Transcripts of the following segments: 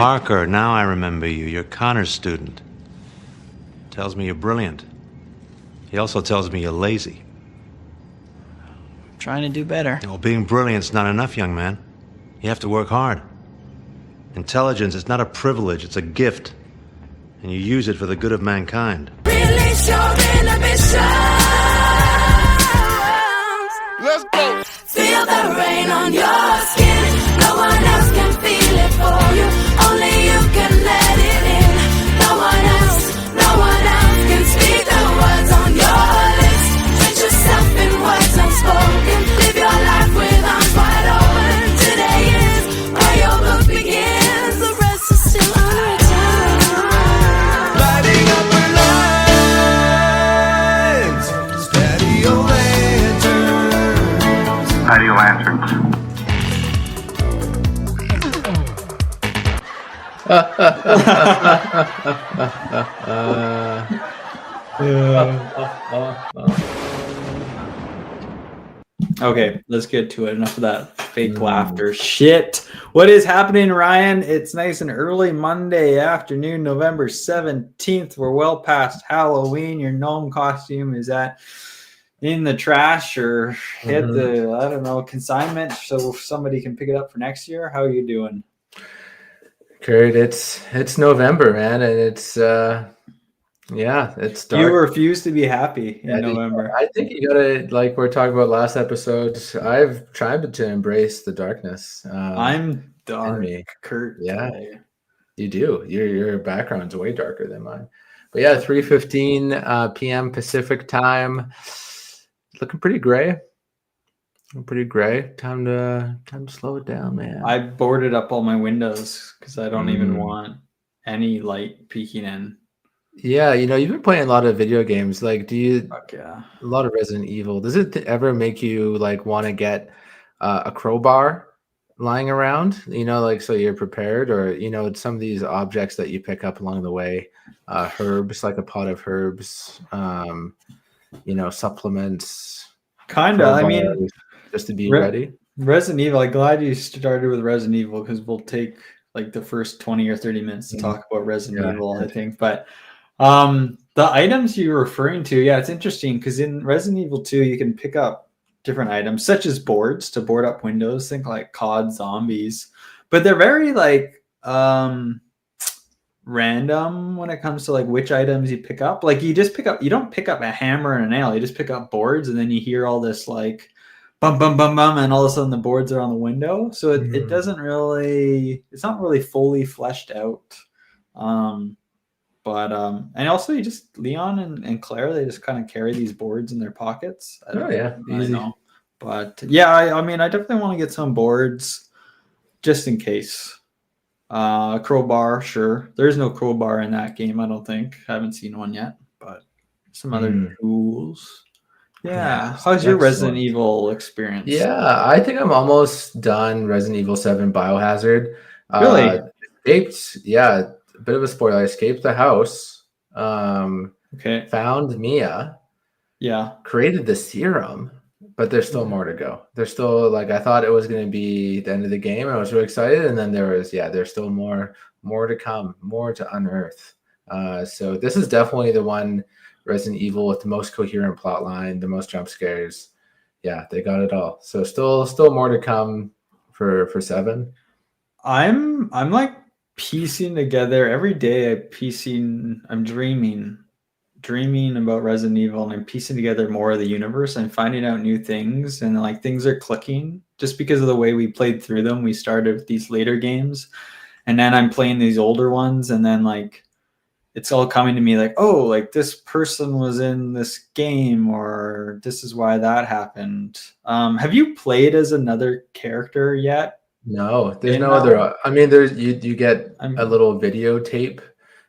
Parker, now I remember you. You're Connor's student. Tells me you're brilliant. He also tells me you're lazy. Trying to do better. Well, being brilliant's not enough, young man. You have to work hard. Intelligence is not a privilege, it's a gift. And you use it for the good of mankind. Release your inhibitions. Let's go. Feel the rain on your skin. No one else can feel it for you. Only you can let it in. No one else can speak the words on your lips. Treat yourself in words unspoken. Live your life with arms wide open. Today is where your book begins. The rest is still unwritten. Lighting up our lives. Steady your lanterns. Steady your lanterns. Okay, let's get to it. Enough of that fake laughter shit. What is happening, Ryan? It's nice and early Monday afternoon, November 17th. We're well past Halloween. Your gnome costume is in the trash or hit the, I don't know, consignment so somebody can pick it up for next year. How are you doing? Kurt, it's November, man, and it's it's dark. You refuse to be happy in November. I think you gotta, like we were talking about last episode, I've tried to embrace the darkness. I'm dark, Kurt. Yeah, you do. Your background's way darker than mine. But yeah, 3:15 p.m. Pacific time. Looking pretty gray. Time to slow it down, man. I boarded up all my windows because I don't even want any light peeking in. Yeah, you've been playing a lot of video games. Like, do you? Fuck yeah. A lot of Resident Evil. Does it ever make you like want to get a crowbar lying around? So you're prepared, or some of these objects that you pick up along the way, herbs, like a pot of herbs, supplements. Kinda. I mean, just to be ready. Resident Evil. I'm glad you started with Resident Evil because we'll take like the first 20 or 30 minutes to talk about Resident Evil, I think. But the items you're referring to, it's interesting because in Resident Evil 2, you can pick up different items such as boards to board up windows. Think like COD zombies, but they're very like random when it comes to like which items you pick up. Like you don't pick up a hammer and a nail. You just pick up boards, and then you hear all this like bum bum bum bum, and all of a sudden the boards are on the window. So it doesn't really, it's not really fully fleshed out. But and also you just Leon and Claire, they just kind of carry these boards in their pockets. I know. But yeah, I mean I definitely want to get some boards just in case. Crowbar, sure. There's no crowbar in that game, I don't think. I haven't seen one yet, but some other tools. Yeah. How's your Resident Evil experience? Yeah, I think I'm almost done Resident Evil 7 Biohazard. Really? A bit of a spoiler. I escaped the house. Found Mia. Yeah. Created the serum, but there's still more to go. There's still, like, I thought it was going to be the end of the game. I was really excited, and then there's still more to come, more to unearth. So this is definitely the one Resident Evil with the most coherent plot line, the most jump scares. Yeah, they got it all. So still more to come for 7. I'm like piecing together every day. I'm dreaming about Resident Evil, and I'm piecing together more of the universe. I'm finding out new things, and like things are clicking just because of the way we played through them. We started with these later games, and then I'm playing these older ones, and then like it's all coming to me like, oh, like this person was in this game, or this is why that happened. Have you played as another character yet? No, there's no other. I mean, there's you get a little videotape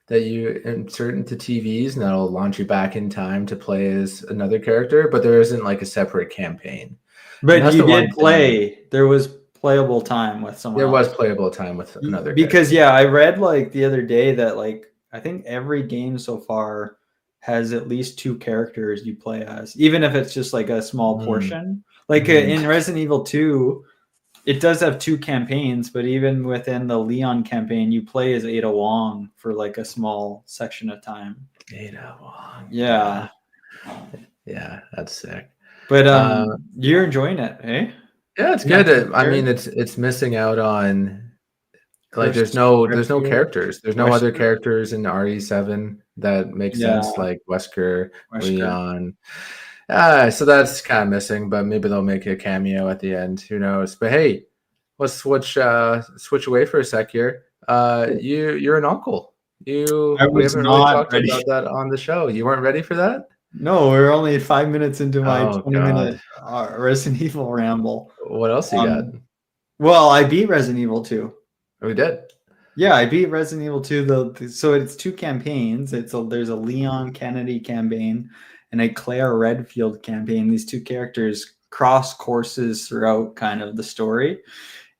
that you insert into TVs, and that'll launch you back in time to play as another character, but there isn't like a separate campaign. But you did play. There was playable time with someone. There was playable time with another because character. I read like the other day that like I think every game so far has at least 2 characters you play as, even if it's just like a small portion. Like in Resident Evil 2, it does have 2 campaigns, but even within the Leon campaign, you play as Ada Wong for like a small section of time. Ada Wong. Yeah. Yeah, that's sick. But you're enjoying it, eh? Yeah, it's good. I mean, it's missing out on like there's no characters. There's no other characters in RE7 that make sense, like Wesker, Leon. So that's kind of missing, but maybe they'll make a cameo at the end. Who knows? But hey, let's switch away for a sec here. You're an uncle. We haven't really talked about that on the show. You weren't ready for that? No, we're only 5 minutes into my 20-minute Resident Evil ramble. What else you got? Well, I beat Resident Evil 2. We did. Yeah, I beat Resident Evil 2. So it's 2 campaigns. There's a Leon Kennedy campaign and a Claire Redfield campaign. These 2 characters cross courses throughout kind of the story.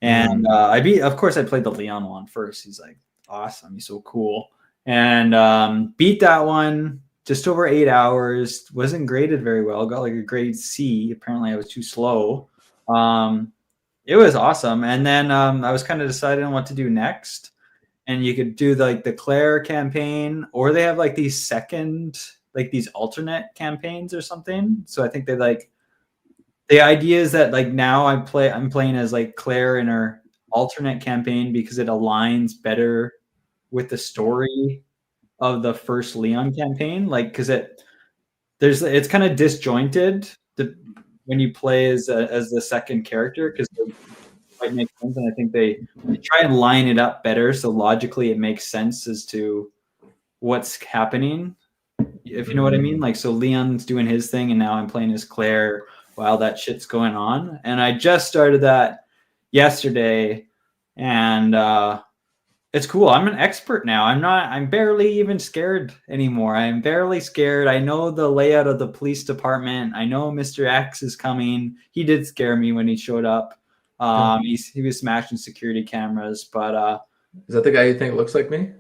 And of course, I played the Leon one first. He's like awesome. He's so cool. And beat that one. Just over 8 hours. Wasn't graded very well. Got like a grade C. Apparently I was too slow. It was awesome. And then I was kind of deciding on what to do next. And you could do like the Claire campaign, or they have like these these alternate campaigns or something. So I think they the idea is that like now I'm playing as like Claire in her alternate campaign because it aligns better with the story of the first Leon campaign, like because it's kind of disjointed when you play as the second character, because it might make sense, and I think they try and line it up better so logically it makes sense as to what's happening, if you know what I mean. Like, so Leon's doing his thing and now I'm playing as Claire while that shit's going on, and I just started that yesterday, and it's cool. I'm an expert now. I'm barely even scared anymore. I'm barely scared. I know the layout of the police department. I know Mr. X is coming. He did scare me when he showed up. He was smashing security cameras, but is that the guy you think looks like me?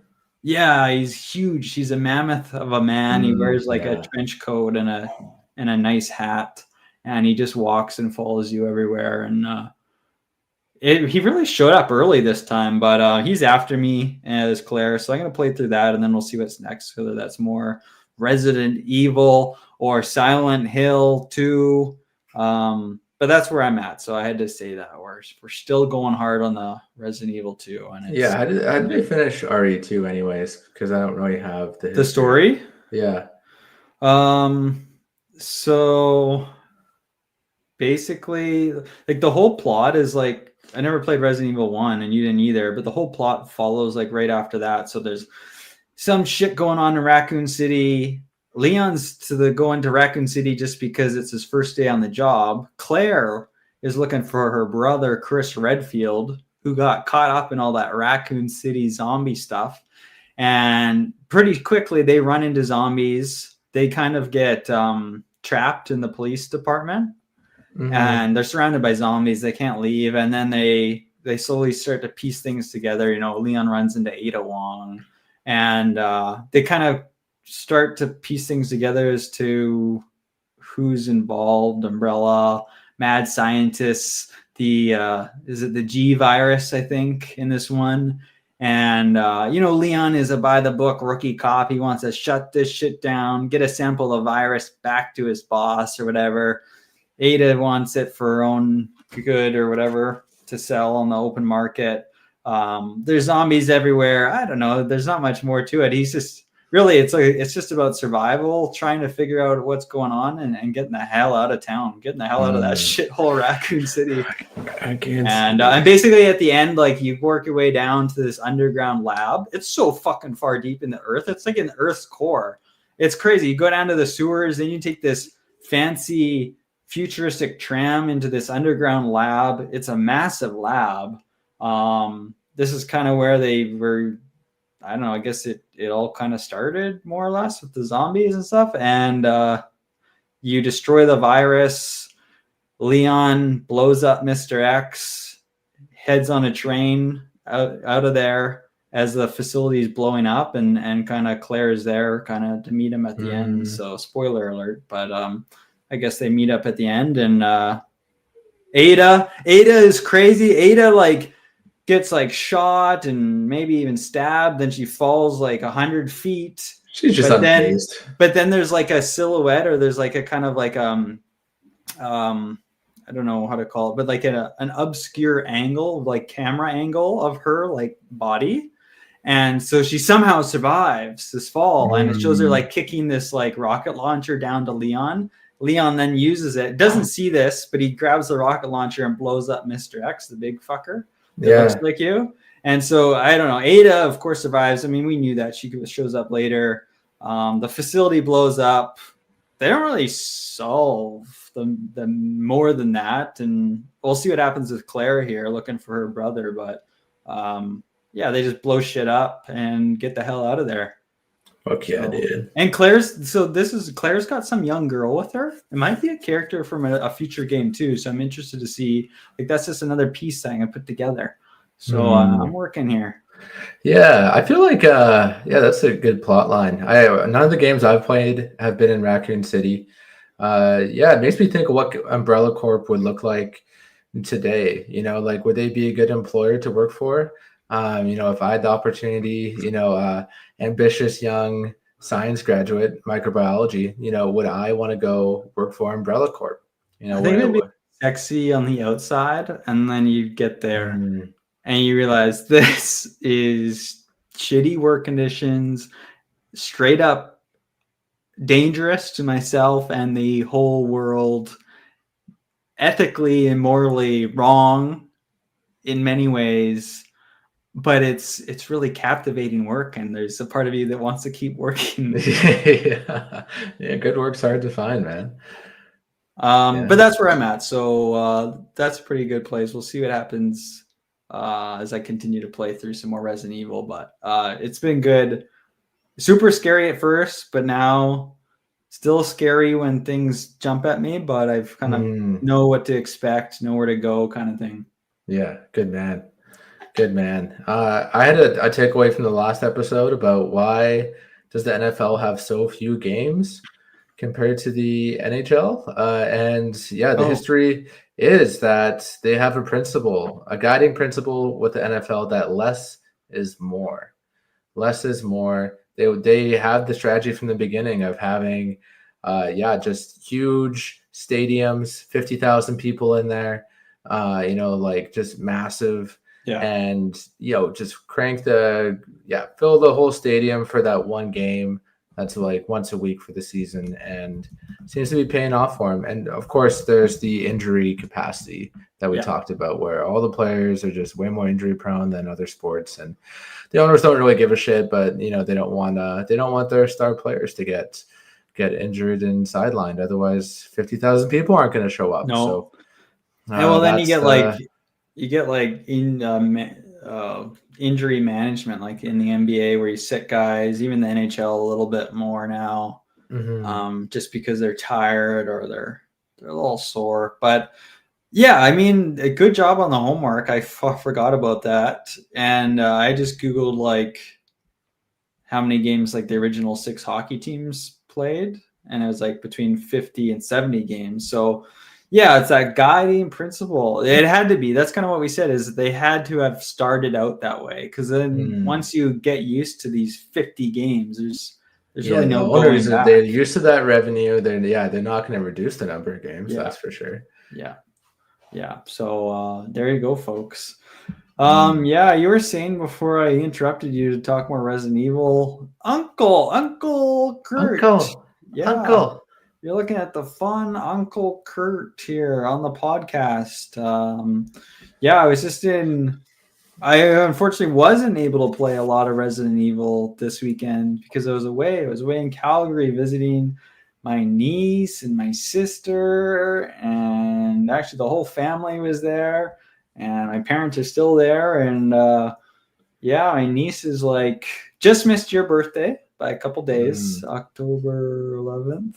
Yeah, he's huge. He's a mammoth of a man. He wears like a trench coat and a nice hat, and he just walks and follows you everywhere. And he really showed up early this time, but he's after me as Claire. So I'm going to play through that, and then we'll see what's next, whether that's more Resident Evil or Silent Hill 2. But that's where I'm at. So I had to say that we're still going hard on the Resident Evil 2. And how did they finish RE2 anyways? Because I don't really have the story. Yeah. So basically, like the whole plot is like, I never played Resident Evil 1 and you didn't either, but the whole plot follows like right after that. So there's some shit going on in Raccoon City. Leon's going to Raccoon City just because it's his first day on the job. Claire is looking for her brother, Chris Redfield, who got caught up in all that Raccoon City zombie stuff. And pretty quickly they run into zombies. They kind of get trapped in the police department. Mm-hmm. And they're surrounded by zombies. They can't leave. And then they slowly start to piece things together. You know, Leon runs into Ada Wong, and they kind of start to piece things together as to who's involved. Umbrella, mad scientists, is it the G virus, I think, in this one. And, Leon is a by-the-book rookie cop. He wants to shut this shit down, get a sample of virus back to his boss or whatever. Ada wants it for her own good or whatever to sell on the open market. There's zombies everywhere. I don't know. There's not much more to it. He's just really, it's just about survival, trying to figure out what's going on and getting the hell out of town, getting the hell out of that shithole Raccoon City. I can't. And basically at the end, like you work your way down to this underground lab. It's so fucking far deep in the earth. It's like in the Earth's core. It's crazy. You go down to the sewers, then you take this fancy futuristic tram into this underground lab. It's a massive lab. This is kind of where they were, I don't know, I guess it all kind of started more or less with the zombies and stuff. And you destroy the virus. Leon blows up Mr. X, heads on a train out of there as the facility is blowing up, and kind of Claire is there kind of to meet him at the end. So spoiler alert, but I guess they meet up at the end, and Ada is crazy. Ada like gets like shot and maybe even stabbed. Then she falls like 100 feet. She's just unfazed. But then there's like a silhouette, or there's like a kind of like I don't know how to call it, but like an obscure angle, like camera angle of her like body. And so she somehow survives this fall, and it shows her like kicking this like rocket launcher down to Leon. Leon then uses it. Doesn't see this, but he grabs the rocket launcher and blows up Mr. X, the big fucker that looks like you. And so I don't know. Ada, of course, survives. I mean, we knew that. She shows up later. The facility blows up. They don't really solve the more than that, and we'll see what happens with Claire here, looking for her brother. But yeah, they just blow shit up and get the hell out of there. Fuck yeah, dude. And Claire's got some young girl with her. It might be a character from a future game too. So I'm interested to see. Like, that's just another piece that I put together. So I'm working here. Yeah, I feel like that's a good plot line. None of the games I've played have been in Raccoon City. It makes me think of what Umbrella Corp would look like today. You know, like, would they be a good employer to work for? If I had the opportunity, ambitious young science graduate, microbiology, would I want to go work for Umbrella Corp? I think it'd be sexy on the outside, and then you get there and you realize this is shitty work conditions, straight up dangerous to myself and the whole world, ethically and morally wrong in many ways. But it's really captivating work, and there's a part of you that wants to keep working. Yeah, good work's hard to find, man. But that's where I'm at. So that's a pretty good place. We'll see what happens as I continue to play through some more Resident Evil. But it's been good. Super scary at first, but now still scary when things jump at me. But I've kind of know what to expect, know where to go, kind of thing. Yeah, good man. Good man. I had a takeaway from the last episode about why does the NFL have so few games compared to the NHL? The history is that they have a guiding principle with the NFL that less is more. Less is more. They have the strategy from the beginning of having, just huge stadiums, 50,000 people in there, just massive. Yeah. And, just crank fill the whole stadium for that one game. That's like once a week for the season, and seems to be paying off for him. And of course, there's the injury capacity that we talked about, where all the players are just way more injury prone than other sports, and the owners don't really give a shit. But they don't want their star players to get injured and sidelined. Otherwise, 50,000 people aren't going to show up. No. So, then you get injury management, like in the NBA, where you sit guys, even the NHL a little bit more now, just because they're tired or they're a little sore. But yeah, I mean, a good job on the homework. I forgot about that, and I just Googled like how many games like the original 6 hockey teams played, and it was like between 50 and 70 games. So yeah, it's that guiding principle. It had to be. That's kind of what we said, is they had to have started out that way, because then once you get used to these 50 games, there's really no going back. They're used to that revenue. They're not going to reduce the number of games. That's for sure. Yeah. So there you go, folks. You were saying before I interrupted you to talk more Resident Evil, Uncle Kurt. Uncle. You're looking at the fun Uncle Kurt here on the podcast. I unfortunately wasn't able to play a lot of Resident Evil this weekend because I was away. I was away in Calgary visiting my niece and my sister, and actually the whole family was there, and my parents are still there. And my niece is like, just missed your birthday by a couple days, October 11th.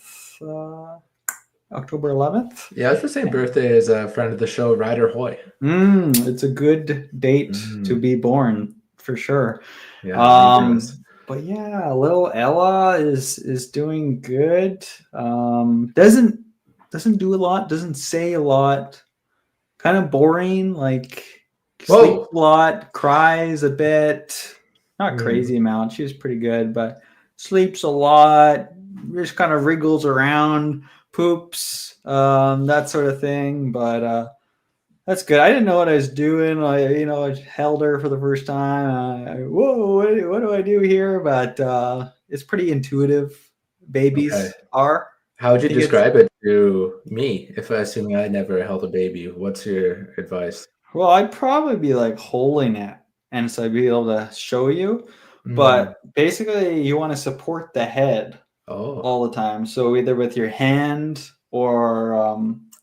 Yeah, it's the same birthday as a friend of the show, Ryder Hoy. It's a good date to be born, for sure. But yeah, little Ella is doing good. Doesn't do a lot, doesn't say a lot, kind of boring. Like Whoa. sleeps a lot, cries a bit, not crazy amount. She was pretty good, but sleeps a lot, just kind of wriggles around, poops, that sort of thing. But that's good. I didn't know what I was doing. I held her for the first time. Whoa, what do I do here? But it's pretty intuitive. Babies Okay. are. How would you I think describe it to me? If assuming I never held a baby, what's your advice? Well, I'd probably be like holding it, and so I'd be able to show you. But basically, you want to support the head Oh. all the time. So either with your hand or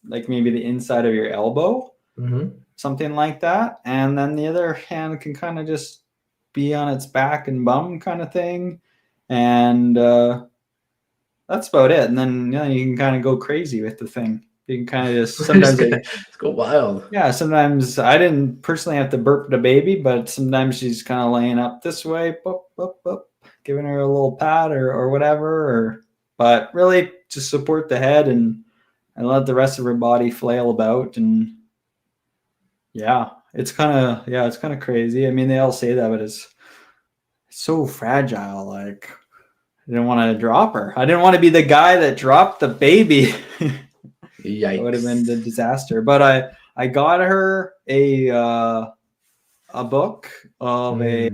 like maybe the inside of your elbow, something like that. And then the other hand can kind of just be on its back and bum kind of thing. And that's about it. And then you can kind of go crazy with the thing. You can kind of just sometimes Let's go wild. Yeah, sometimes I didn't personally have to burp the baby, but sometimes she's kind of laying up this way, boop, boop, boop, giving her a little pat or whatever. But really just support the head and let the rest of her body flail about. And it's kind of crazy. I mean, they all say that, but it's so fragile. Like I didn't want to drop her. I didn't want to be the guy that dropped the baby. Yikes. It would have been a disaster. But I got her a book of a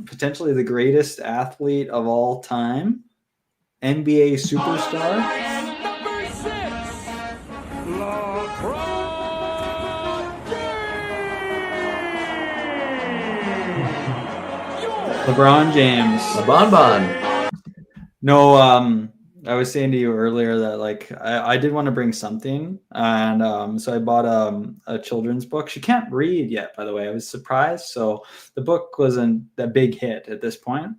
potentially the greatest athlete of all time, NBA superstar. Number 6, LeBron James. A bonbon. No, I was saying to you earlier that like I did want to bring something, and so I bought a children's book. She can't read yet, by the way. I was surprised. So the book wasn't a big hit at this point.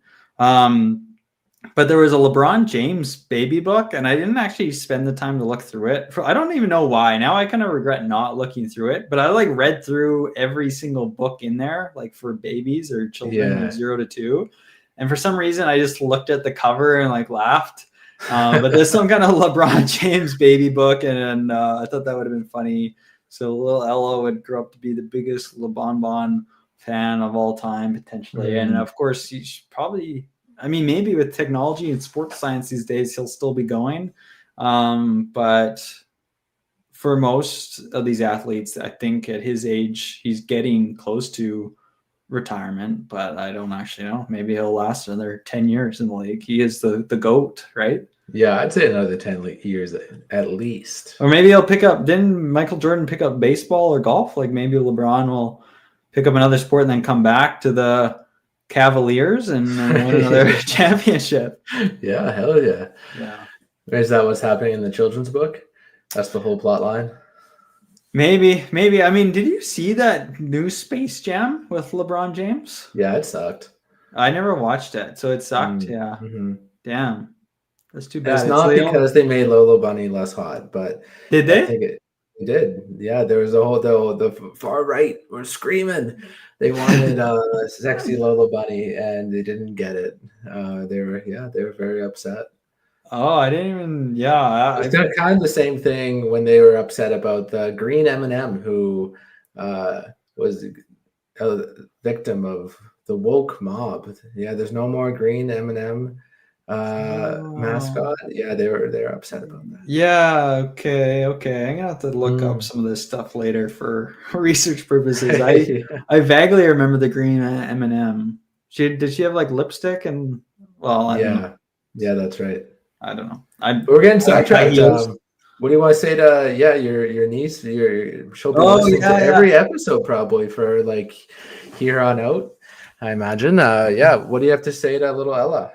But there was a LeBron James baby book, and I didn't actually spend the time to look through it. I don't even know why. Now I kind of regret not looking through it, but I like read through every single book in there, like for babies or children of 0 to 2. And for some reason, I just looked at the cover and like laughed. But there's some kind of LeBron James baby book, and I thought that would have been funny. So little Ella would grow up to be the biggest LeBron fan of all time, potentially. And of course, she's probably, I mean, maybe with technology and sports science these days, he'll still be going. But for most of these athletes, I think at his age, he's getting close to retirement, but I don't actually know. Maybe he'll last another 10 years in the league. He is the GOAT, right? Yeah, I'd say another 10 years at least. Or maybe he'll pick up, didn't Michael Jordan pick up baseball or golf? Like maybe LeBron will pick up another sport and then come back to the Cavaliers and win another championship. Yeah, hell yeah. Yeah. Is that what's happening in the children's book? That's the whole plot line? Maybe. I mean, did you see that new Space Jam with LeBron James? Yeah, it sucked. I never watched it, so it sucked. Yeah. Damn. That's too bad. It's not because they made Lolo Bunny less hot, but did they? I think it did. Yeah, there was a whole the far right were screaming. They wanted sexy Lolo Bunny, and they didn't get it. They were very upset. Oh, I didn't even. Yeah, it's kind of the same thing when they were upset about the green M&M, who was a victim of the woke mob. Yeah, there's no more green M&M mascot. Yeah, they're upset about that. Yeah. Okay. I'm gonna have to look up some of this stuff later for research purposes. I vaguely remember the green M&M. Did she have like lipstick and? Well, I don't know. Yeah, that's right. I don't know. We're getting sidetracked. What do you want to say to your niece? She'll be listening to every episode probably for like here on out, I imagine. What do you have to say to little Ella?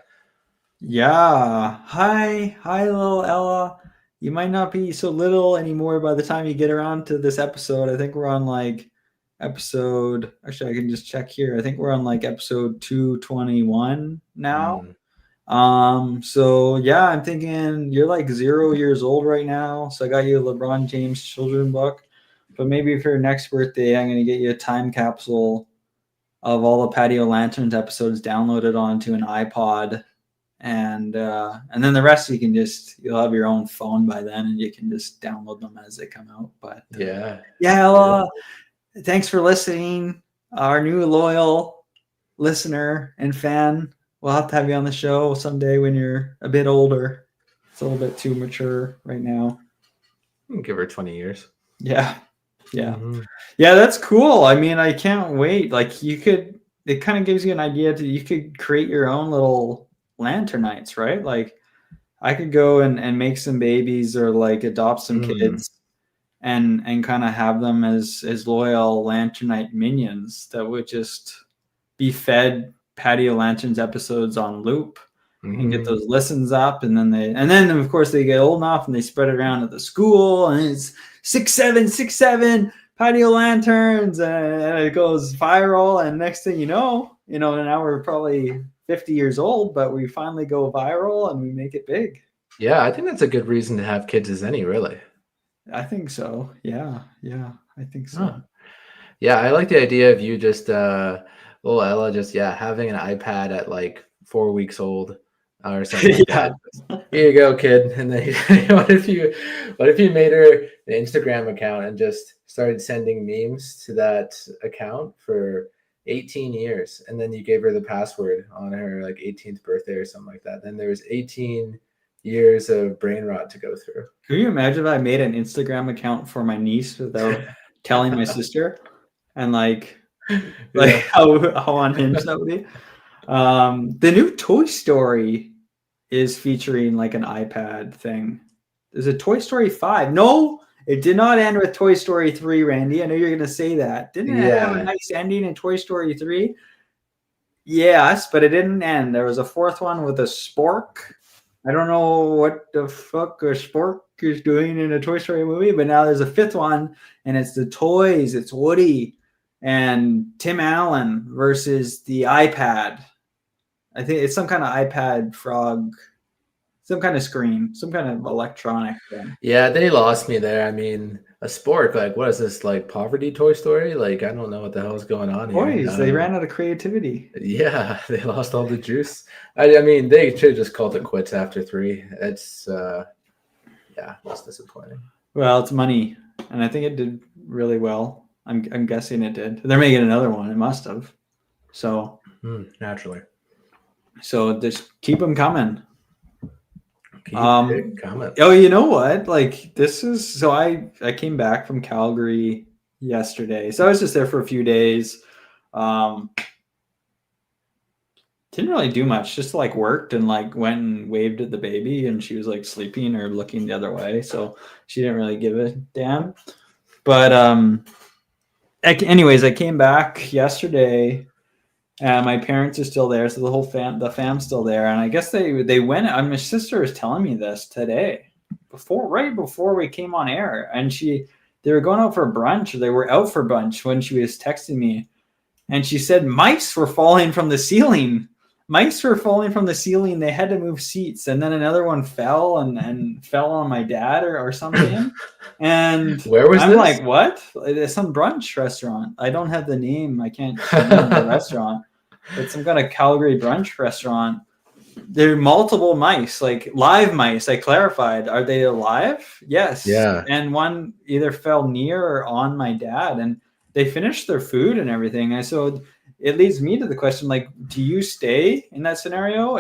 Yeah. Hi, little Ella. You might not be so little anymore by the time you get around to this episode. I think we're on like episode. Actually, I can just check here. I think we're on like episode 221 now. So yeah, I'm thinking you're like 0 years old right now. So I got you a LeBron James children book, but maybe for your next birthday, I'm going to get you a time capsule of all the Patio Lanterns episodes downloaded onto an iPod, and then the rest you'll have your own phone by then, and you can just download them as they come out. But thanks for listening, our new loyal listener and fan. We'll have to have you on the show someday when you're a bit older. It's a little bit too mature right now. Give her 20 years. Yeah. Yeah, that's cool. I mean, I can't wait. Like, it kind of gives you an idea that you could create your own little Lanternites, right? Like, I could go and make some babies or like adopt some kids and kind of have them as loyal Lanternite minions that would just be fed Patio Lanterns episodes on loop and get those listens up, and then of course they get old enough and they spread it around at the school, and it's 6-7 Patio Lanterns, and it goes viral, and next thing you know, now we're probably 50 years old, but we finally go viral and we make it big. Yeah, I think that's a good reason to have kids as any, really. I think so. Yeah, I think so. Huh. Yeah, I like the idea of you just little Ella just having an iPad at like 4 weeks old or something like that. Here you go, kid. And then what if you made her an Instagram account and just started sending memes to that account for 18 years, and then you gave her the password on her like 18th birthday or something like that. Then there was 18 years of brain rot to go through. Can you imagine if I made an Instagram account for my niece without telling my sister, and like how unhinged that would be? The new Toy Story is featuring like an iPad thing. There's a Toy Story 5. No, it did not end with Toy Story 3, Randy. I know you're going to say that. Didn't it have a nice ending in Toy Story 3? Yes, but it didn't end. There was a fourth one with a spork. I don't know what the fuck a spork is doing in a Toy Story movie, but now there's a fifth one, and it's the toys. It's Woody and Tim Allen versus the iPad. I think it's some kind of iPad frog, some kind of screen, some kind of electronic thing. Yeah, they lost me there. I mean, a spork, like, what is this, like poverty Toy Story? Like, I don't know what the hell is going on here. Boys, they ran out of creativity. Yeah, they lost all the juice. I mean, they should have just called it quits after 3. It's, that's disappointing. Well, it's money, and I think it did really well. I'm guessing it did. They're making another one. It must have. So naturally. So just keep them coming. Comment. Oh, you know what? Like I came back from Calgary yesterday. So I was just there for a few days. Didn't really do much, just like worked and like went and waved at the baby, and she was like sleeping or looking the other way. So she didn't really give a damn. But anyways, I came back yesterday. My parents are still there, so the whole fam's still there, and I guess they went. My sister was telling me this today, right before we came on air, and they were going out for brunch, or they were out for brunch when she was texting me, and she said mice were falling from the ceiling. Mice were falling from the ceiling. They had to move seats, and then another one fell and fell on my dad or something. And where was I'm this? like, what? It's some brunch restaurant. I don't have the name. I can't remember the restaurant. It's some kind of Calgary brunch restaurant. There are multiple mice, like live mice. I clarified. Are they alive? Yes. Yeah. And one either fell near or on my dad, and they finished their food and everything. And so it leads me to the question, like, do you stay in that scenario?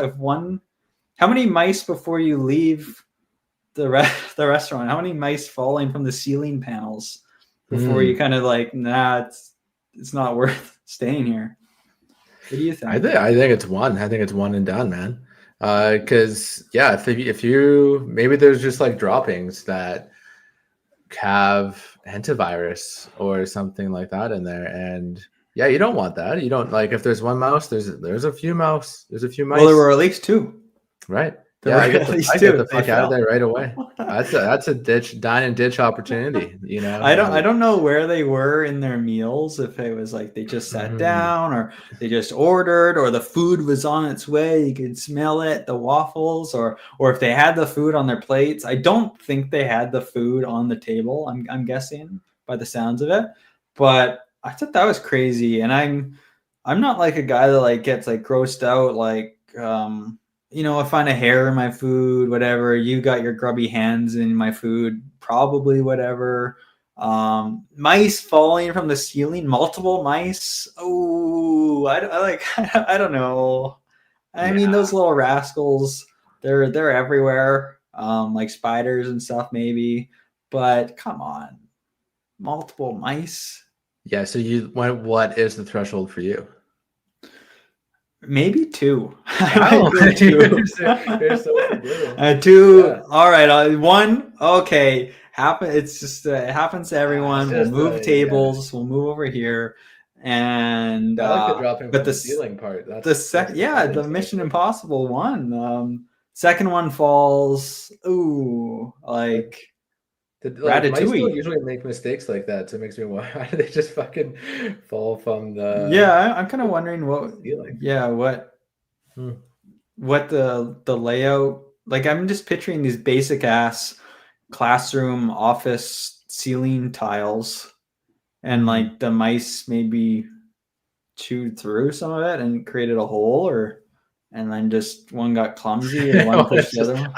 How many mice before you leave the restaurant? How many mice falling from the ceiling panels before you kind of like, nah, it's not worth staying here? What do you think? I think it's one. I think it's one and done, man. Because if you maybe there's just like droppings that have hantavirus or something like that in there, and you don't want that. You don't like if there's one mouse, there's a few mouse. There's a few mice. Well, there were at least 2. Right. I get the fuck out of there right away. That's a dine and ditch opportunity. You know. I don't know where they were in their meals. If it was like they just sat down, or they just ordered, or the food was on its way. You could smell it, the waffles, or if they had the food on their plates. I don't think they had the food on the table. I'm guessing by the sounds of it, but I thought that was crazy. And I'm not like a guy that like gets like grossed out like I find a hair in my food, whatever. You got your grubby hands in my food, probably whatever. Mice falling from the ceiling, multiple mice. Oh, I like. I don't know. I mean, those little rascals, they're everywhere. Like spiders and stuff, maybe. But come on, multiple mice. Yeah. So what is the threshold for you? Maybe 2. Wow. I do 2. You're so forgiving. 2. Yeah. All right. 1. Okay. It's just it happens to everyone. We'll Just, move yeah. tables. We'll move over here, and I like the dropping but from the ceiling part. the Mission Impossible one. Second one falls. Ooh, like Mice don't Ratatouille. usually make mistakes like that, so it makes me wonder why do they just fucking fall from the Yeah, I'm kind of wondering ceiling. what the layout, like. I'm just picturing these basic ass classroom office ceiling tiles, and like the mice maybe chewed through some of it and created a hole, and then just one got clumsy and one pushed the other one.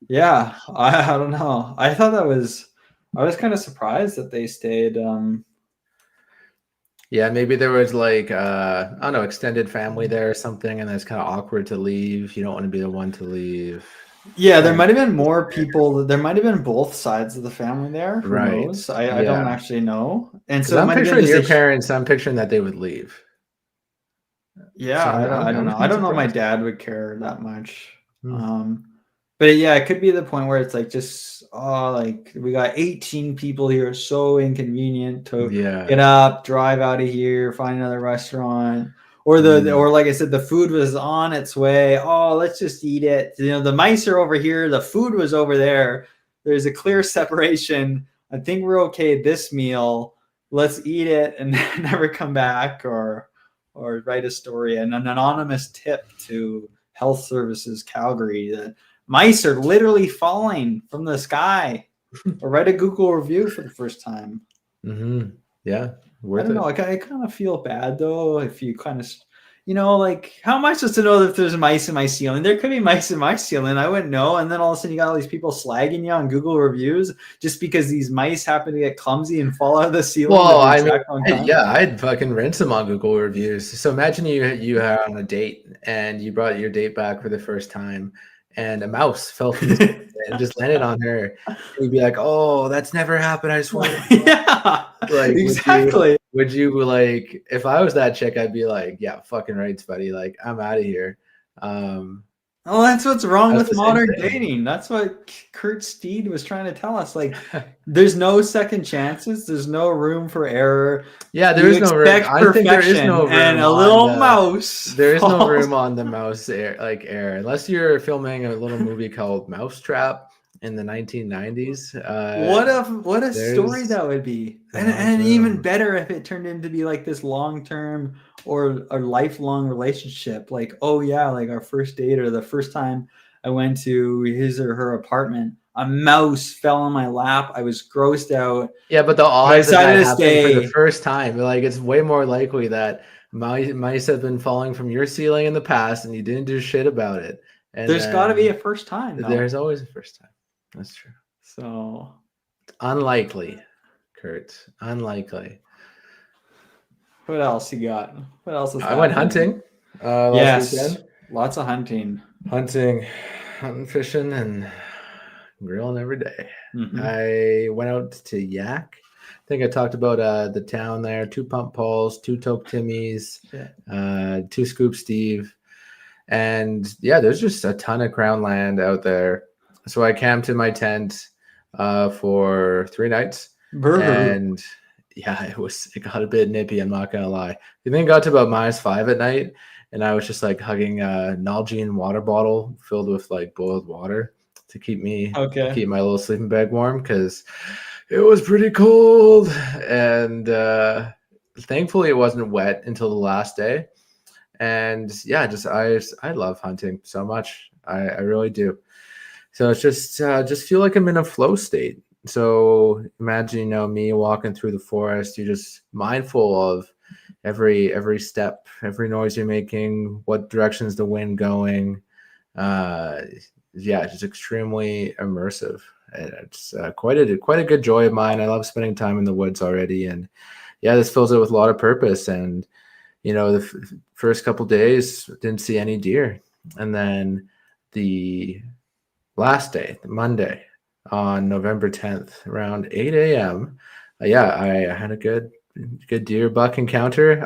Yeah, I don't know. I was kind of surprised that they stayed. Yeah, maybe there was like I don't know, extended family there or something, and it's kind of awkward to leave. You don't want to be the one to leave. Yeah, there might have been more people. There might have been both sides of the family there. Who Right. knows? I don't actually know. And so I'm it might have been picturing just your parents. I'm picturing that they would leave. Yeah, So I don't know. I don't know if my surprised. dad would care that much. Hmm. But yeah, it could be the point where it's like just like we got 18 people here, so inconvenient to Yeah. get up, drive out of here, find another restaurant. Or or like I said, the food was on its way. Oh, let's just eat it. The mice are over here, the food was over there. There's a clear separation. I think we're okay this meal. Let's eat it and never come back, or write a story, and an anonymous tip to Health Services Calgary that mice are literally falling from the sky, or write a Google review for the first time. Yeah, I don't know. I kind of feel bad though if you kind of, like, how am I supposed to know if there's mice in my ceiling? There could be mice in my ceiling. I wouldn't know. And then all of a sudden you got all these people slagging you on Google reviews just because these mice happen to get clumsy and fall out of the ceiling. Well, I'd fucking rinse them on Google reviews. So imagine you are on a date and you brought your date back for the first time, and a mouse fell from the ceiling and just landed on her. And you'd be like, "Oh, that's never happened. I swear." Yeah, like exactly. Would you like, if I was that chick, I'd be like, yeah, fucking rights, buddy. Like, I'm out of here. Well, that's what's wrong That's with the same modern thing. dating. That's what Kurt Steed was trying to tell us. Like, there's no second chances. There's no room for error. Yeah, there is no room. I think there is no room. And a little mouse. There is no room on the mouse air, unless you're filming a little movie called Mousetrap in the 1990s. What a story that would be. And even better if it turned into be like this long-term or a lifelong relationship. Like, oh yeah, like our first date or the first time I went to his or her apartment, a mouse fell on my lap. I was grossed out. Yeah, but the odds of that happening stay for the first time, like, it's way more likely that mice have been falling from your ceiling in the past and you didn't do shit about it. And there's got to be a first time. Though. There's always a first time. That's true. So unlikely, Kurt. Unlikely. What else you got? What else is I went hunting. Yes, weekend. Lots of hunting, fishing, and grilling every day. Mm-hmm. I went out to Yak. I think I talked about the town there. 2 Pump Pauls, 2 Toke Timmies, 2 Scoop Steve, and yeah, there's just a ton of crown land out there. So I camped in my tent for 3 nights. And yeah, it got a bit nippy, I'm not gonna lie. I think it got to about -5 at night, and I was just like hugging a Nalgene water bottle filled with like boiled water to keep my little sleeping bag warm, because it was pretty cold. And thankfully it wasn't wet until the last day. And yeah, I love hunting so much. I really do. So it's just feel like I'm in a flow state. So imagine, me walking through the forest. You're just mindful of every step, every noise you're making, what direction's the wind going. Yeah, just extremely immersive. And it's quite a good joy of mine. I love spending time in the woods already, and yeah, this fills it with a lot of purpose. And the first couple days didn't see any deer, and then the last day, the Monday on November 10th, around 8 a.m. I had a good deer buck encounter.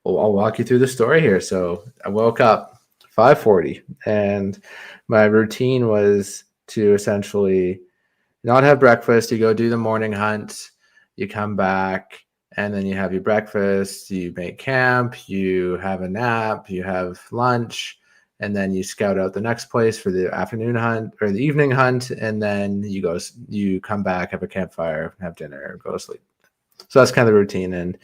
I'll walk you through the story here. So I woke up 5:40, and my routine was to essentially not have breakfast. You go do the morning hunt, you come back, and then you have your breakfast, you make camp, you have a nap, you have lunch, and then you scout out the next place for the afternoon hunt or the evening hunt, and then you come back, have a campfire, have dinner, go to sleep. So that's kind of the routine. And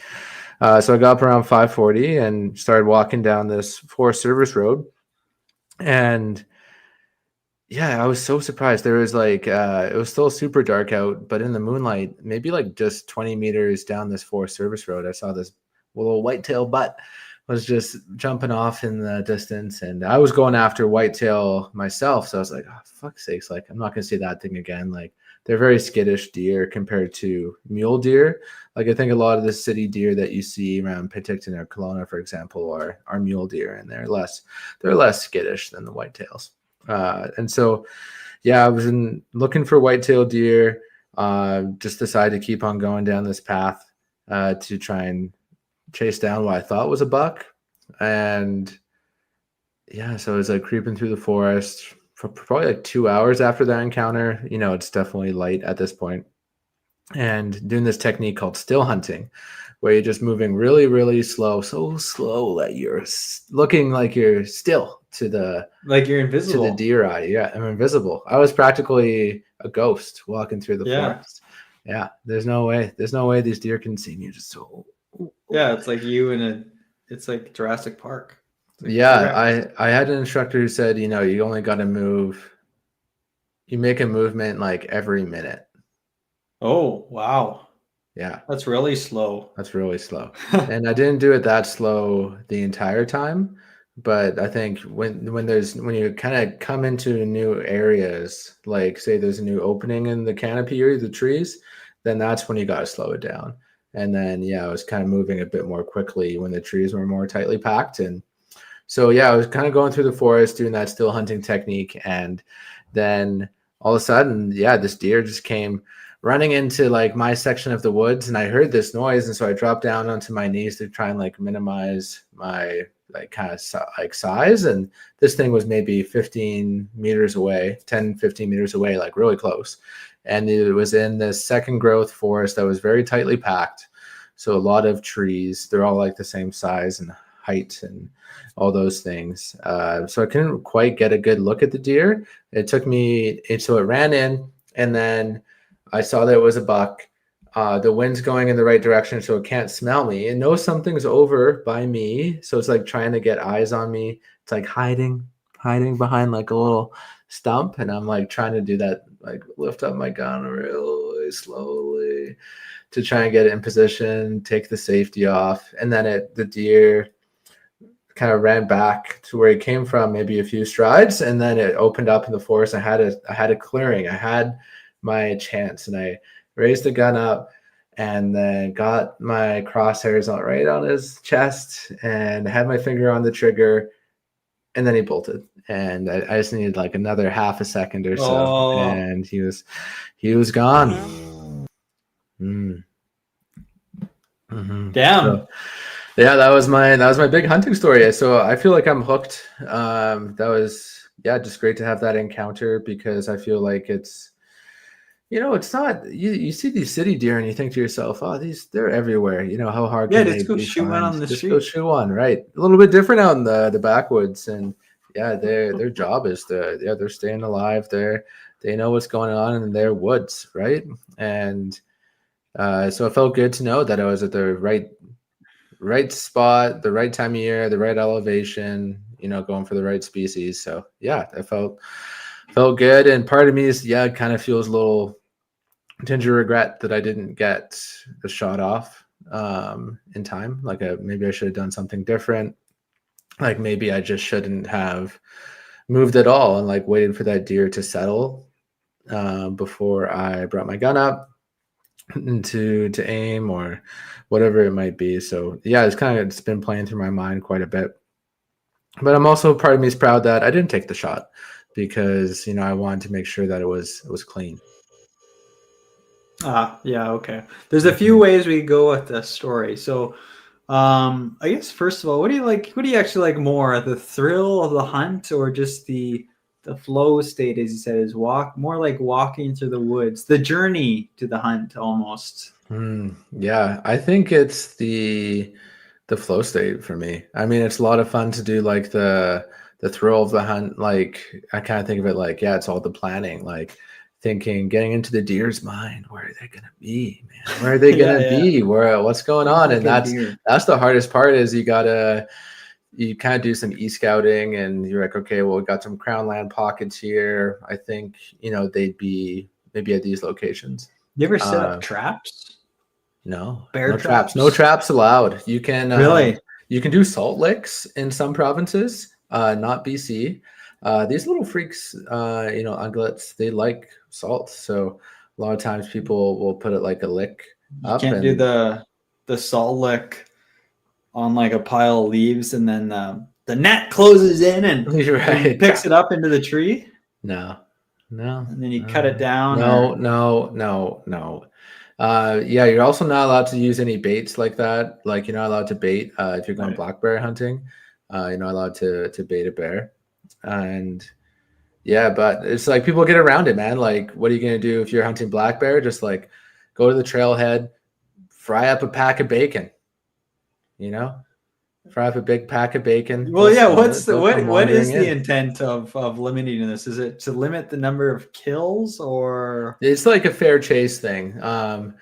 so I got up around 5:40 and started walking down this Forest Service road. And yeah, I was so surprised. There was like it was still super dark out, but in the moonlight, maybe like just 20 meters down this Forest Service road, I saw this little whitetail butt was just jumping off in the distance, and I was going after whitetail myself. So I was like, oh, fuck's sakes, like I'm not gonna see that thing again. Like they're very skittish deer compared to mule deer. Like I think a lot of the city deer that you see around Penticton or Kelowna, for example, are mule deer, and they're less skittish than the whitetails. And so, yeah, I was looking for whitetail deer. Just decided to keep on going down this path to try and chase down what I thought was a buck. And yeah, so I was like creeping through the forest for probably like 2 hours after that encounter. It's definitely light at this point, and doing this technique called still hunting, where you're just moving really, really slow, so slow that you're looking like you're still like you're invisible to the deer eye. Yeah, I'm invisible. I was practically a ghost walking through the forest. Yeah, there's no way these deer can see me. Just so it's like it's like Jurassic Park. Like yeah, I had an instructor who said, you only got to move. You make a movement like every minute. Oh, wow. Yeah. That's really slow. And I didn't do it that slow the entire time, but I think when you kind of come into new areas, like say there's a new opening in the canopy or the trees, then that's when you got to slow it down. And then, I was kind of moving a bit more quickly when the trees were more tightly packed. And so, I was kind of going through the forest doing that still hunting technique. And then all of a sudden, this deer just came running into like my section of the woods, and I heard this noise. And so I dropped down onto my knees to try and like minimize my like kind of like size. And this thing was maybe 15 meters away, 10, 15 meters away, like really close. And it was in this second growth forest that was very tightly packed. So a lot of trees, they're all like the same size and height and all those things. So I couldn't quite get a good look at the deer. So it ran in, and then I saw that it was a buck. The wind's going in the right direction, so it can't smell me. It knows something's over by me, so it's like trying to get eyes on me. It's like hiding behind like a little stump, and I'm like trying to do that, like lift up my gun really slowly to try and get it in position, take the safety off, and then the deer kind of ran back to where it came from, maybe a few strides, and then it opened up in the forest. I had a clearing. I had my chance, and I raised the gun up and then got my crosshairs right on his chest and had my finger on the trigger, and then he bolted. And I just needed like another half a second or so, and he was gone. Mm-hmm. Damn. So, yeah, that was my big hunting story. So I feel like I'm hooked. That was just great to have that encounter, because I feel like it's not you see these city deer and you think to yourself, oh, they're everywhere. How hard can they go be shoot one on the street. Go shoot one, right? A little bit different out in the backwoods, and their job is they're staying alive. They know what's going on in their woods, right? And so it felt good to know that I was at the right spot, the right time of year, the right elevation, going for the right species. So I felt good. And part of me is, it kind of feels a little tinge of regret that I didn't get the shot off in time. Like maybe I should have done something different. Like maybe I just shouldn't have moved at all, and like waited for that deer to settle before I brought my gun up to aim or whatever it might be. So yeah, it's been playing through my mind quite a bit. But I'm also, part of me is proud that I didn't take the shot because I wanted to make sure that it was clean. Yeah, okay. There's a few ways we go with this story. So, I guess first of all, what do you like? What do you actually like more, the thrill of the hunt, or just the flow state, as you said, is more like walking through the woods, the journey to the hunt, almost. Yeah, I think it's the flow state for me. I mean, it's a lot of fun to do like the thrill of the hunt. Like I kind of think of it like, yeah, it's all the planning, like getting into the deer's mind. Where are they gonna be, man? Where are they gonna be? What's going on? And that's the hardest part, is you kind of do some e-scouting, and you're like, okay, well, we got some crown land pockets here. I think they'd be maybe at these locations. You ever set up traps? No, Bear traps. No traps allowed. You can really. You can do salt licks in some provinces, not BC. These little freaks, ungulates, they like salt. So a lot of times people will put it like a lick up. You can't do the salt lick on like a pile of leaves, and then the net closes in and, and picks it up into the tree. No. And then you cut it down. No. Yeah, you're also not allowed to use any baits like that. Like you're not allowed to bait if you're going black bear hunting. You're not allowed to bait a bear. And yeah, but it's like people get around it, man. Like, what are you gonna do if you're hunting black bear? Just like go to the trailhead, fry up a pack of bacon. Fry up a big pack of bacon. Well, yeah. What is the intent of limiting this? Is it to limit the number of kills, or it's like a fair chase thing? The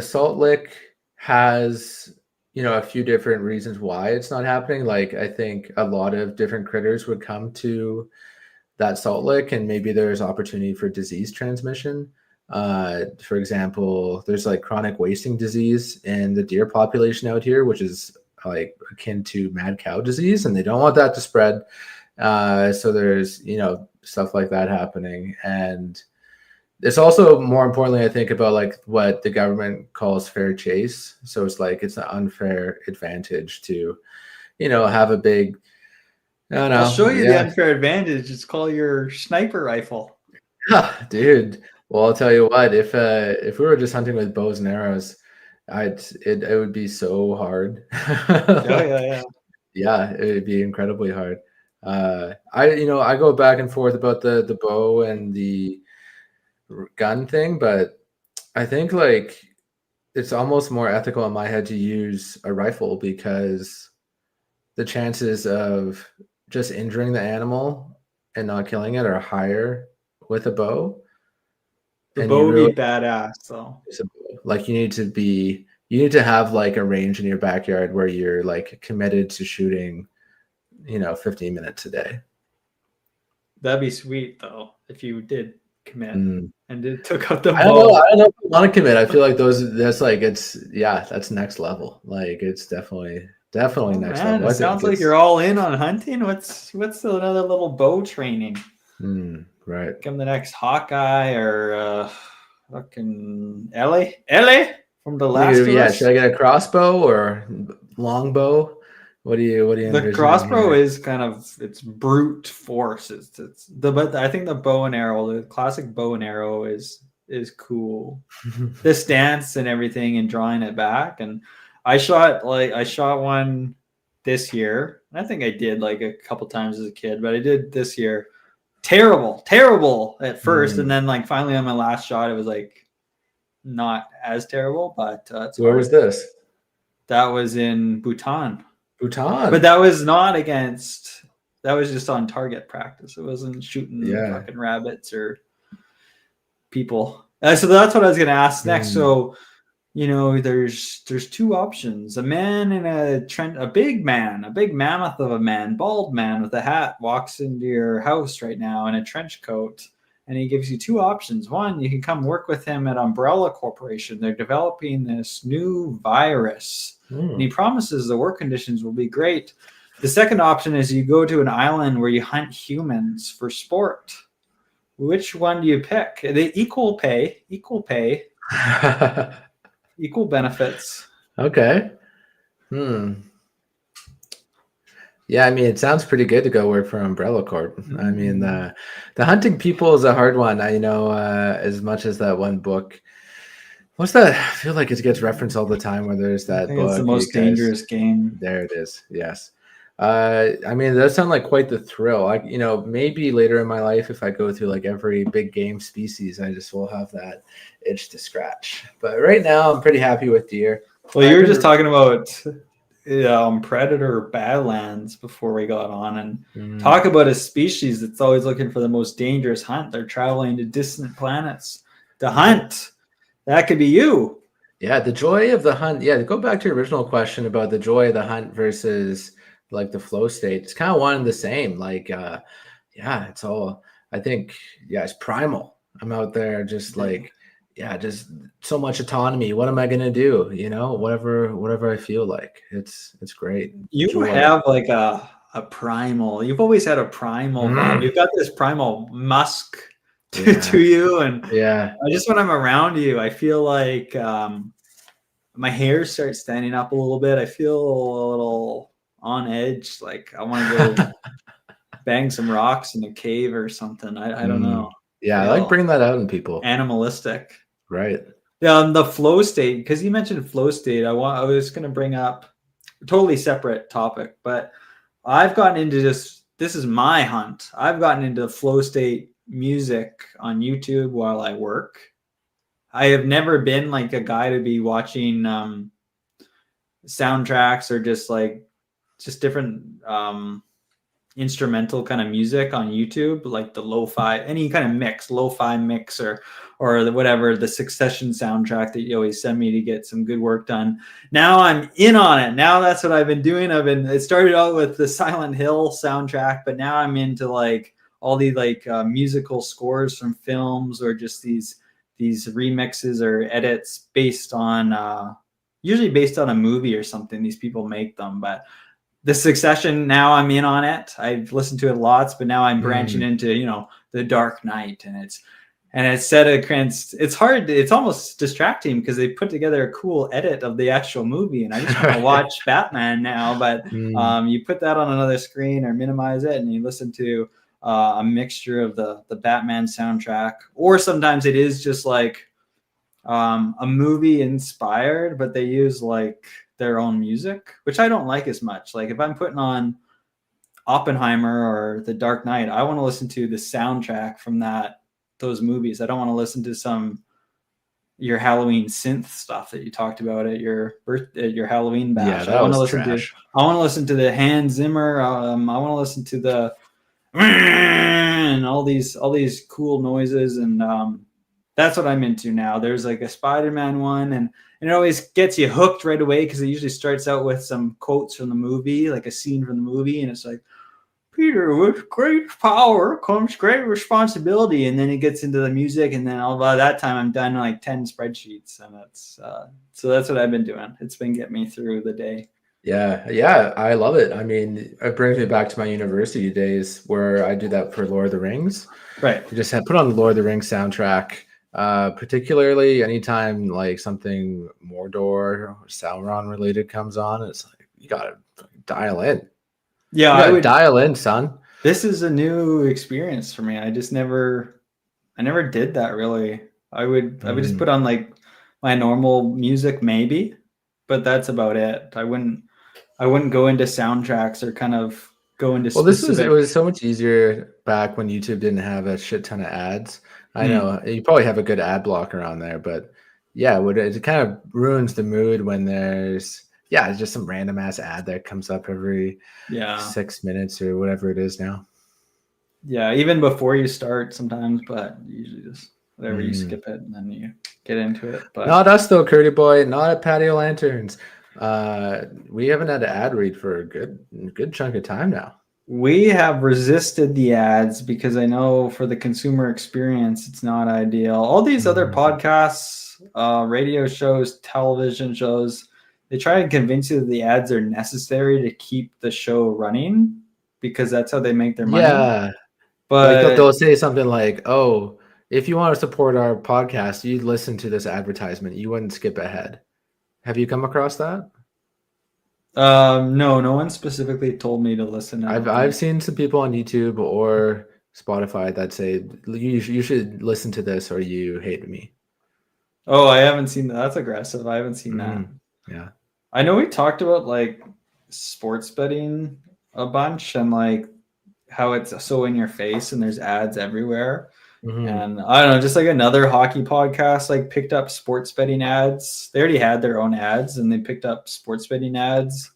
salt lick has a few different reasons why it's not happening. Like I think a lot of different critters would come to that salt lick, and maybe there's opportunity for disease transmission. For example, there's like chronic wasting disease in the deer population out here, which is like akin to mad cow disease, and they don't want that to spread. So there's stuff like that happening. And it's also, more importantly, I think about like what the government calls fair chase. So it's like it's an unfair advantage to have a big, I don't know. I'll show you the unfair advantage. It's called your sniper rifle. Dude. Well, I'll tell you what, if we were just hunting with bows and arrows, it would be so hard. Yeah, it would be incredibly hard. I go back and forth about the bow and the gun thing, but I think like it's almost more ethical in my head to use a rifle, because the chances of just injuring the animal and not killing it are higher with a bow. The bow would be badass, though. Like you need to have like a range in your backyard where you're like committed to shooting, 15 minutes a day. That'd be sweet, though, if you did commit and it took out the bow. I don't know if I want to commit. I feel like that's next level. Like it's definitely next level. It sounds like you're all in on hunting. What's another little bow training? Right. Become the next Hawkeye or fucking Ellie from The Last of Us. Yeah, should I get a crossbow or longbow? What do you The crossbow is kind of, it's brute force. But I think the bow and arrow, the classic bow and arrow is cool. The stance and everything and drawing it back. And I shot one this year. I think I did like a couple times as a kid, but I did this year. Terrible at first, and then like finally on my last shot, it was like not as terrible. But where was this? That was in Bhutan. But that was not against. That was just on target practice. It wasn't shooting fucking rabbits or people. So that's what I was going to ask next. So there's two options. A man in a big mammoth of a man, bald man with a hat walks into your house right now in a trench coat, and he gives you two options. One, you can come work with him at Umbrella Corporation. They're developing this new virus, and he promises the work conditions will be great. The second option is you go to an island where you hunt humans for sport. Which one do you pick? They equal pay, equal benefits. Okay. Yeah, I mean, it sounds pretty good to go work for Umbrella Corp. I mean, the hunting people is a hard one. I know as much as that one book. What's that? I feel like it gets referenced all the time where there's that book. It's the most dangerous game. There it is. Yes. I mean, that sounds like quite the thrill. Maybe later in my life, if I go through like every big game species, I just will have that itch to scratch. But right now, I'm pretty happy with deer. Well, you were just talking about Predator Badlands before we got on, and talk about a species that's always looking for the most dangerous hunt. They're traveling to distant planets to hunt. That could be you. Yeah, the joy of the hunt. Yeah, to go back to your original question about the joy of the hunt versus like the flow state. It's kind of one and the same. Like, it's all. I think, it's primal. I'm out there just like, just so much autonomy. What am I gonna do? Whatever I feel like. It's great. You have like a primal. You've always had a primal vibe. You've got this primal musk to you, and just when I'm around you, I feel like my hair starts standing up a little bit. I feel a little on edge. Like I want to go bang some rocks in a cave or something. I don't know. Yeah, I like bringing that out in people. Animalistic. Right. The flow state, because you mentioned flow state. I was going to bring up a totally separate topic, but I've gotten into this is my hunt. I've gotten into flow state music on YouTube while I work. I have never been like a guy to be watching soundtracks or just different instrumental kind of music on YouTube, like the lo-fi, any kind of mix, lo-fi mix or whatever, the Succession soundtrack that you always send me to get some good work done. Now I'm in on it. Now that's what I've been doing. It started out with the Silent Hill soundtrack, but now I'm into like all the musical scores from films or just these remixes or edits based on usually based on a movie or something. These people make them, but the Succession, now I'm in on it. I've listened to it lots, but now I'm branching into, the Dark Knight, and it's set against. It's hard. It's almost distracting because they put together a cool edit of the actual movie, and I just want to watch Batman now. But you put that on another screen or minimize it, and you listen to a mixture of the Batman soundtrack, or sometimes it is just like a movie inspired, but they use like their own music, which I don't like as much. Like if I'm putting on Oppenheimer or The Dark Knight, I want to listen to the soundtrack from those movies. I don't want to listen to your Halloween synth stuff that you talked about at your Halloween bash. I want to listen to the Hans Zimmer. I want to listen to the and all these cool noises, and that's what I'm into now. There's like a Spider-Man one, and it always gets you hooked right away because it usually starts out with some quotes from the movie, like a scene from the movie, and it's like, Peter, with great power comes great responsibility, and then it gets into the music, and then by that time I'm done like 10 spreadsheets, and that's so that's what I've been doing. It's been getting me through the day. Yeah, I love it. I mean, it brings me back to my university days where I do that for Lord of the Rings. Right. We just put on the Lord of the Rings soundtrack. Particularly anytime like something Mordor or Sauron related comes on, it's like you gotta dial in. Yeah, I would dial in, son. This is a new experience for me. I never did that really. I would just put on like my normal music maybe, but that's about it. I wouldn't go into soundtracks or kind of go into it was so much easier back when YouTube didn't have a shit ton of ads. I know you probably have a good ad blocker on there, but it kind of ruins the mood when there's just some random ass ad that comes up every 6 minutes or whatever it is now. Yeah, even before you start sometimes, but usually just whatever you skip it and then you get into it. But not us though, Curdy boy, not at Patio Lanterns. We haven't had an ad read for a good chunk of time now. We have resisted the ads because I know for the consumer experience, it's not ideal. All these other podcasts, radio shows, television shows, they try and convince you that the ads are necessary to keep the show running because that's how they make their money. Yeah. But Like they'll say something like, "Oh, if you want to support our podcast, you'd listen to this advertisement. You wouldn't skip ahead." Have you come across that? no one specifically told me to listen. I've seen some people on YouTube or Spotify that say you should listen to this or you hate me. Oh, I haven't seen that. That's aggressive. I haven't seen that. Yeah. I know we talked about like sports betting a bunch and like how it's so in your face and there's ads everywhere. And I don't know, just like another hockey podcast like picked up sports betting ads. They already had their own ads and they picked up sports betting ads.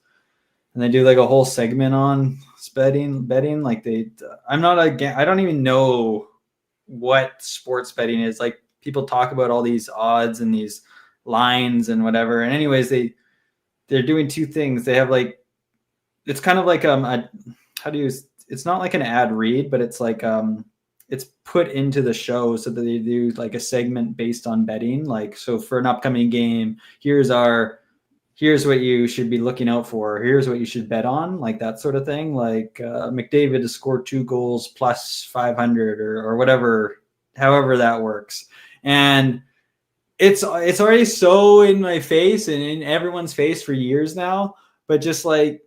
And they do like a whole segment on betting. Like I'm not again. I don't even know what sports betting is. Like people talk about all these odds and these lines and whatever. And anyways, they're doing two things. They have like, it's kind of like it's not like an ad read, but it's like it's put into the show so that they do like a segment based on betting. Like, so for an upcoming game, here's what you should be looking out for. Here's what you should bet on, like that sort of thing. Like McDavid to score 2 goals plus 500 or whatever, however that works. And it's already so in my face and in everyone's face for years now, but just like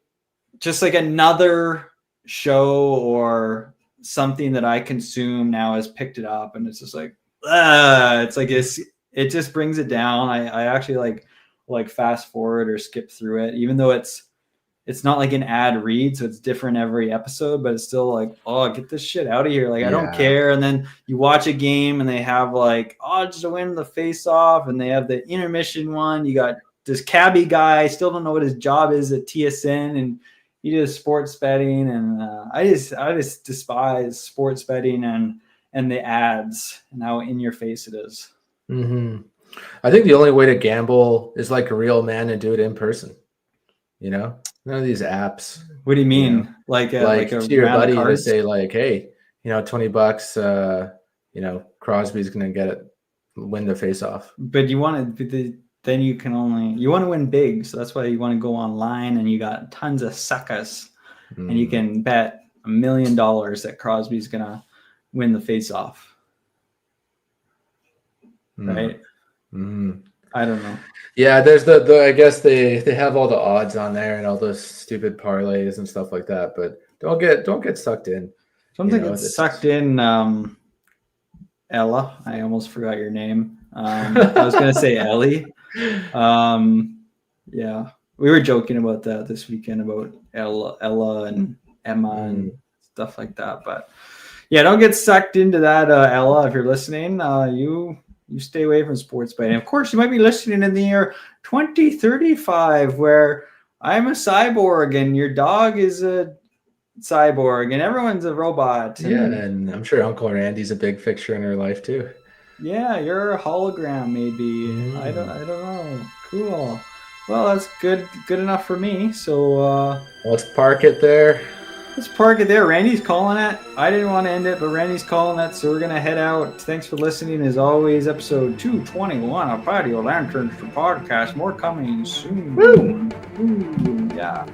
another show or something that I consume now has picked it up, and it's just like, it's like it just brings it down. I actually like fast forward or skip through it, even though it's not like an ad read, so it's different every episode, but it's still like, oh, get this shit out of here. Like, I don't care. And then you watch a game and they have like odds to win the face off, and they have the intermission one. You got this cabbie guy, still don't know what his job is at TSN, and he does sports betting. And I just despise sports betting and the ads and how in your face it is. I think the only way to gamble is like a real man and do it in person. You know, none of these apps. What do you mean? You know, like to your buddy to say like, hey, $20, Crosby's going to win the face off. But you want to, then you want to win big. So that's why you want to go online and you got tons of suckers and you can bet $1 million that Crosby's going to win the face off. Right. I don't know. Yeah, there's the I guess they have all the odds on there and all those stupid parlays and stuff like that, but don't get sucked in. Something gets sucked in. Ella, I almost forgot your name. I was gonna say Ellie. Yeah, we were joking about that this weekend about Ella and Emma and stuff like that. But yeah, don't get sucked into that, Ella. If you're listening, you stay away from sports betting. Of course, you might be listening in the year 2035, where I'm a cyborg and your dog is a cyborg and everyone's a robot. And I'm sure Uncle Randy's a big fixture in her life too. Yeah, you're a hologram, maybe. I don't know. Cool. Well, that's good enough for me. So let's park it there. Let's park it there. Randy's calling it. I didn't want to end it, but Randy's calling it, so we're going to head out. Thanks for listening. As always, episode 221 of Patio Lanterns for Podcast. More coming soon. Woo! Yeah.